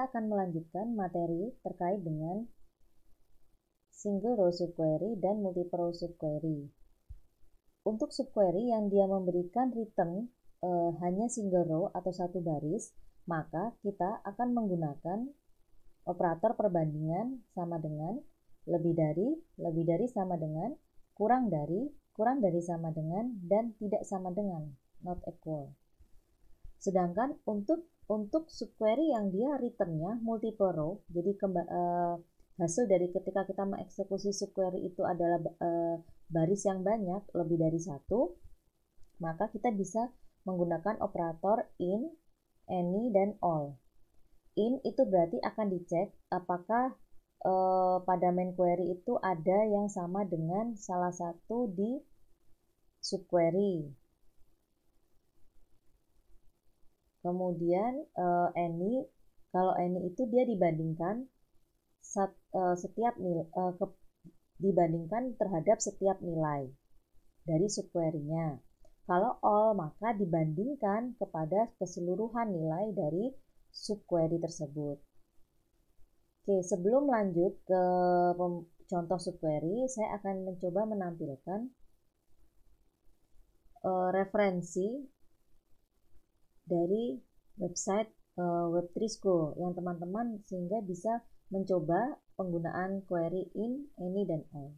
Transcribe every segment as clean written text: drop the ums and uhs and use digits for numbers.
kita akan melanjutkan materi terkait dengan single row subquery dan multiple row subquery. Untuk subquery yang dia memberikan return hanya single row atau satu baris, maka kita akan menggunakan operator perbandingan sama dengan, lebih dari sama dengan, kurang dari sama dengan, dan tidak sama dengan, not equal. Sedangkan untuk subquery yang dia returnnya multiple row, jadi hasil dari ketika kita mengeksekusi subquery itu adalah baris yang banyak, lebih dari satu, maka kita bisa menggunakan operator in, any, dan all. In itu berarti akan dicek apakah pada main query itu ada yang sama dengan salah satu di subquery. Kemudian any, kalau any itu dia dibandingkan dibandingkan terhadap setiap nilai dari subquery-nya. Kalau all, maka dibandingkan kepada keseluruhan nilai dari subquery tersebut. Oke, sebelum lanjut ke contoh subquery, saya akan mencoba menampilkan referensi dari website Web3 School yang teman-teman sehingga bisa mencoba penggunaan query in, any, dan all.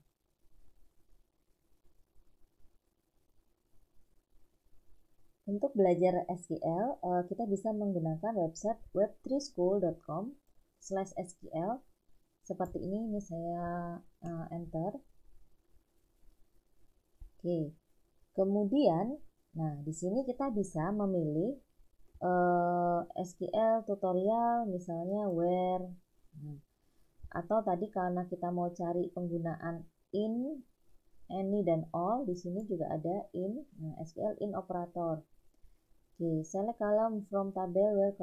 Untuk belajar SQL, kita bisa menggunakan website web3school.com/SQL. Seperti ini saya enter. Oke. Kemudian, nah di sini kita bisa memilih SQL tutorial, misalnya where. Atau tadi karena kita mau cari penggunaan in, any, dan all, di sini juga ada in, SQL in operator. Oke, select column from table where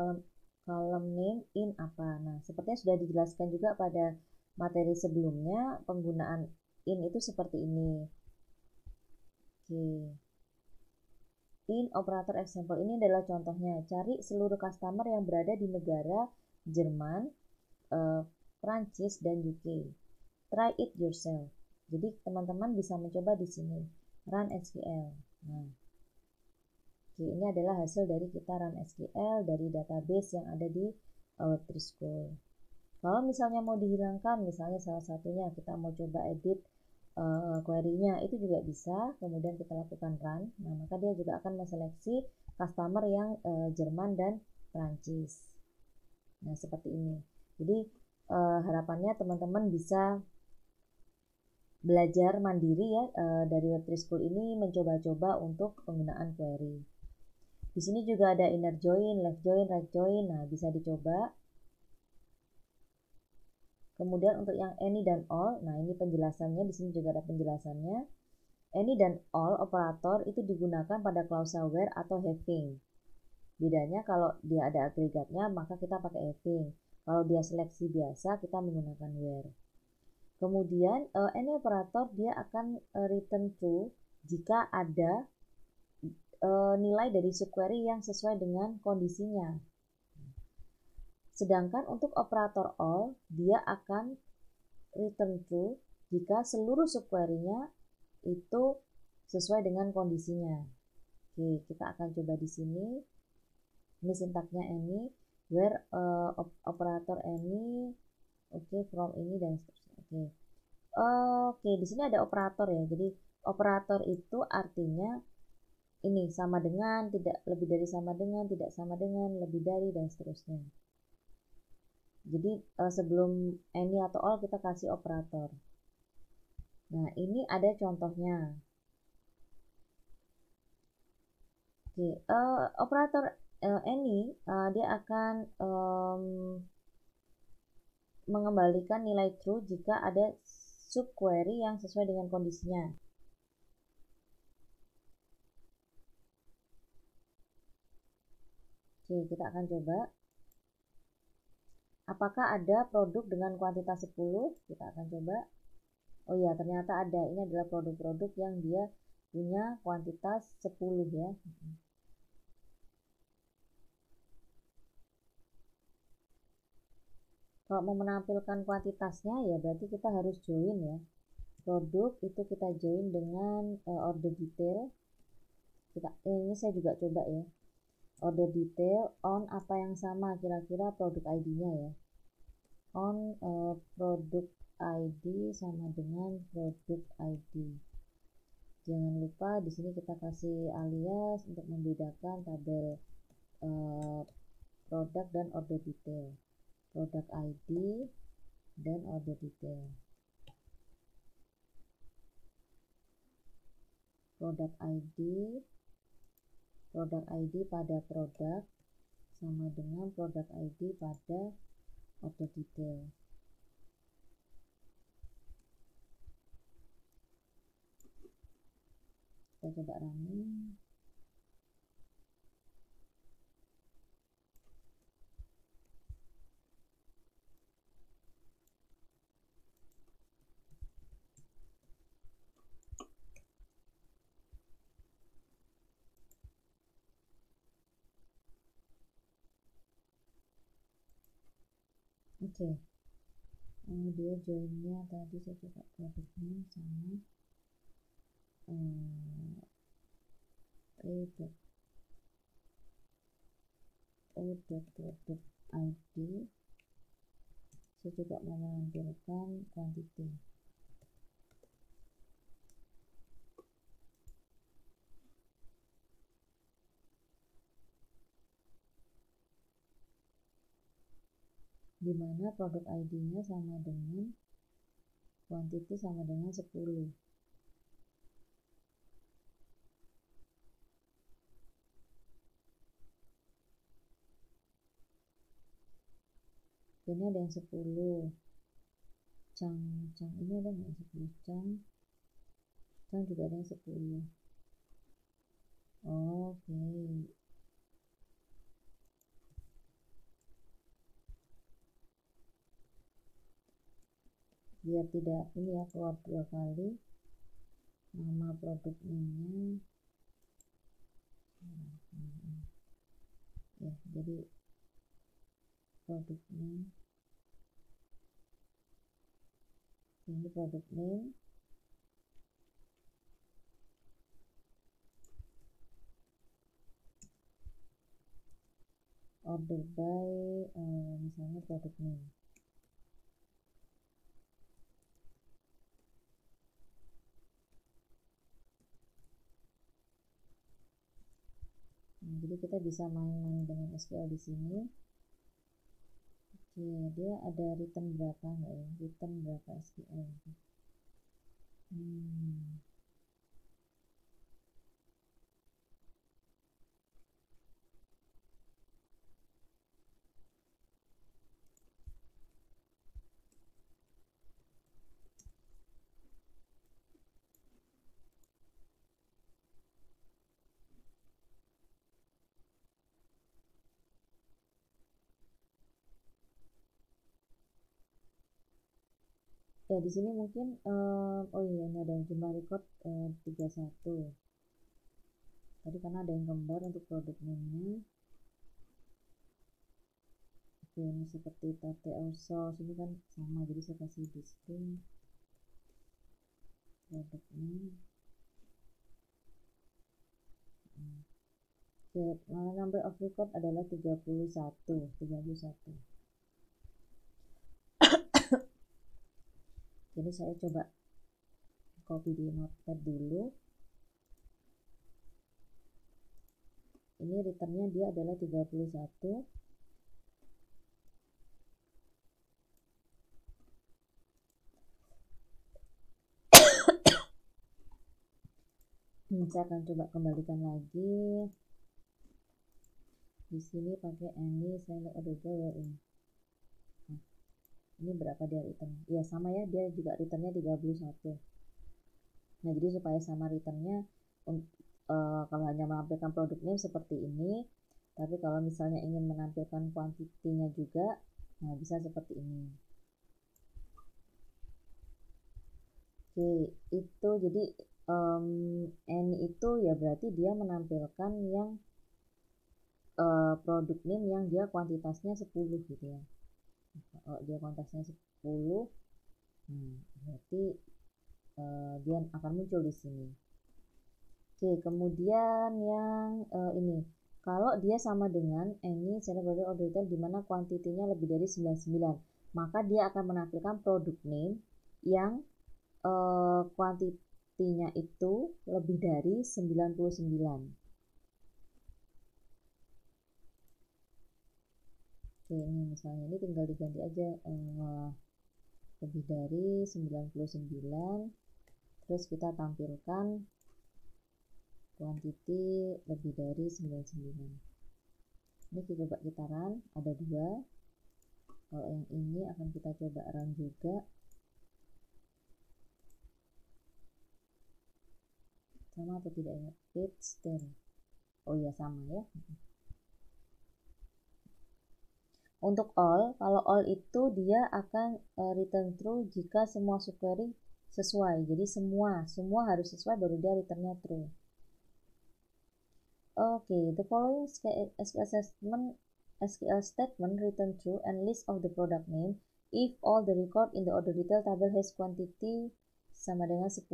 column name in apa. Nah, sepertinya sudah dijelaskan juga pada materi sebelumnya, penggunaan in itu seperti ini. Oke. In operator example ini adalah contohnya. Cari seluruh customer yang berada di negara Jerman, Prancis, dan UK. Try it yourself. Jadi teman-teman bisa mencoba di sini. Run SQL. Nah, oke, ini adalah hasil dari kita run SQL dari database yang ada di Web3 School. Kalau misalnya mau dihilangkan, misalnya salah satunya kita mau coba edit query-nya, itu juga bisa. Kemudian kita lakukan run. Nah, maka dia juga akan menseleksi customer yang Jerman dan Prancis. Nah, seperti ini. Jadi harapannya teman-teman bisa belajar mandiri ya dari Web3 School ini, mencoba-coba untuk penggunaan query. Di sini juga ada inner join, left join, right join. Nah, bisa dicoba. Kemudian untuk yang any dan all, nah ini penjelasannya, di sini juga ada penjelasannya. Any dan all operator itu digunakan pada klausa where atau having. Bedanya kalau dia ada agregatnya, maka kita pakai having. Kalau dia seleksi biasa, kita menggunakan where. Kemudian any operator dia akan return true jika ada nilai dari subquery yang sesuai dengan kondisinya. Sedangkan untuk operator all, dia akan return true jika seluruh subquery-nya itu sesuai dengan kondisinya. Oke, kita akan coba di sini. Ini sintaknya any, where operator any, oke, from ini dan seterusnya. Oke, di sini ada operator ya. Jadi operator itu artinya ini sama dengan, tidak, lebih dari sama dengan, tidak sama dengan, lebih dari, dan seterusnya. Jadi sebelum any atau all kita kasih operator. Nah, ini ada contohnya. Oke, operator any dia akan mengembalikan nilai true jika ada subquery yang sesuai dengan kondisinya. Oke, kita akan coba. Apakah ada produk dengan kuantitas 10? Kita akan coba. Oh ya, ternyata ada. Ini adalah produk-produk yang dia punya kuantitas 10 ya. Kalau mau menampilkan kuantitasnya ya berarti kita harus join ya. Produk itu kita join dengan order detail. Ini saya juga coba ya. Order detail on apa yang sama kira-kira produk ID-nya ya. On produk ID sama dengan produk ID. Jangan lupa di sini kita kasih alias untuk membedakan tabel produk dan order detail. Produk ID dan order detail. Produk ID pada produk sama dengan produk ID pada order detail. Kita coba running. Oke. Dia joinnya tadi saya coba produknya sama produk ID. Saya juga mau menampilkan quantity. Dimana produk ID-nya sama dengan quantity sama dengan 10. Ini ada yang 10. Cang ini ada yang 10. Cang juga ada yang 10. Oke. Biar tidak ini ya keluar 2 kali nama produk ini ya, jadi produk name ini produk name order by misalnya produk name. Jadi kita bisa main-main dengan SQL di sini. Oke, dia ada return berapa enggak ya? Return berapa SQL? Ya di sini mungkin oh iya ini ada yang jumlah record 31. Tadi karena ada yang gambar untuk produk name-nya. Oke, ini seperti tate source ini kan sama, jadi saya kasih distinct produk name. Oke, number of record adalah 31. Jadi saya coba copy di notepad dulu. Ini returnnya dia adalah 31. Saya akan coba kembalikan lagi. Di sini pakai any select order by ini. Ini berapa dia return? Ya sama ya, dia juga returnnya 31. Nah jadi supaya sama returnnya kalau hanya menampilkan produk name seperti ini, tapi kalau misalnya ingin menampilkan kuantitinya juga, nah bisa seperti ini. Oke, itu jadi any itu ya berarti dia menampilkan yang produk name yang dia kuantitasnya 10 gitu ya. Kalau dia kuantitasnya 10, berarti dia akan muncul di sini. Oke, kemudian yang ini, kalau dia sama dengan any standard product order detail di mana kuantitinya lebih dari 99, maka dia akan menampilkan product name yang kuantitinya itu lebih dari 99. Oke, ini misalnya ini tinggal diganti aja lebih dari 99, terus kita tampilkan kuantiti lebih dari 99. Ini kita coba kita run, ada 2. Kalau yang ini akan kita coba run juga. Sama atau tidak ya? Page 10. Oh iya, sama ya. Untuk all, kalau all itu dia akan return true jika semua subquery sesuai. Jadi semua harus sesuai baru dia returnnya true. Oke, the following SQL statement return true and list of the product name if all the record in the order detail table has quantity sama dengan 10.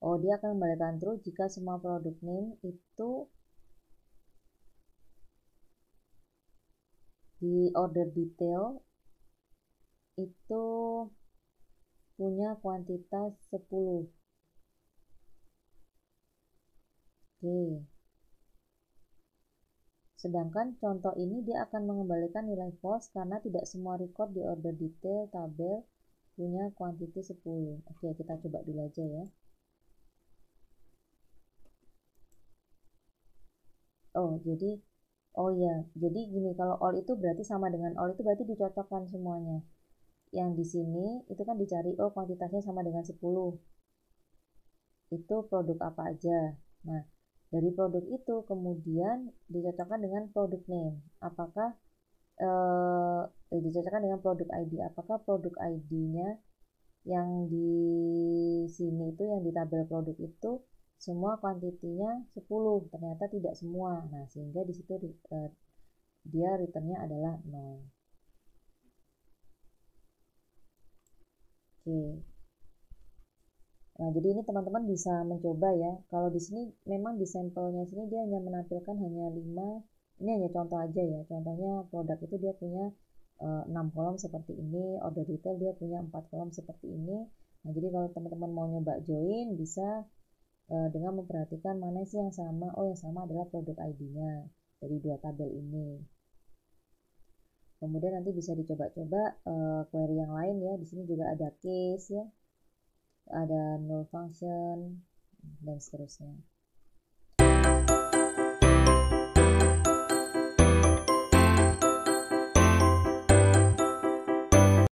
Oh, dia akan kembalikan true jika semua product name itu di order detail itu punya kuantitas 10. Oke. Sedangkan contoh ini dia akan mengembalikan nilai false karena tidak semua record di order detail tabel punya kuantiti 10. Oke, kita coba dulu aja ya. Jadi gini, kalau all itu berarti sama dengan all itu berarti dicocokkan semuanya. Yang di sini itu kan dicari, kuantitasnya sama dengan 10. Itu produk apa aja. Nah, dari produk itu kemudian dicocokkan dengan produk name. Apakah dicocokkan dengan produk ID. Apakah produk ID-nya yang di sini itu, yang di tabel produk itu semua kuantitinya 10? Ternyata tidak semua. Nah, sehingga di situ dia returnnya adalah 0. Oke. Nah, jadi ini teman-teman bisa mencoba ya. Kalau di sini memang di sampelnya sini dia hanya menampilkan hanya 5. Ini hanya contoh aja ya. Contohnya produk itu dia punya 6 kolom seperti ini, order detail dia punya 4 kolom seperti ini. Nah, jadi kalau teman-teman mau nyoba join bisa dengan memperhatikan mana sih yang sama. Oh, yang sama adalah produk ID-nya dari 2 tabel ini. Kemudian nanti bisa dicoba-coba query yang lain ya. Di sini juga ada case ya, ada null function dan seterusnya.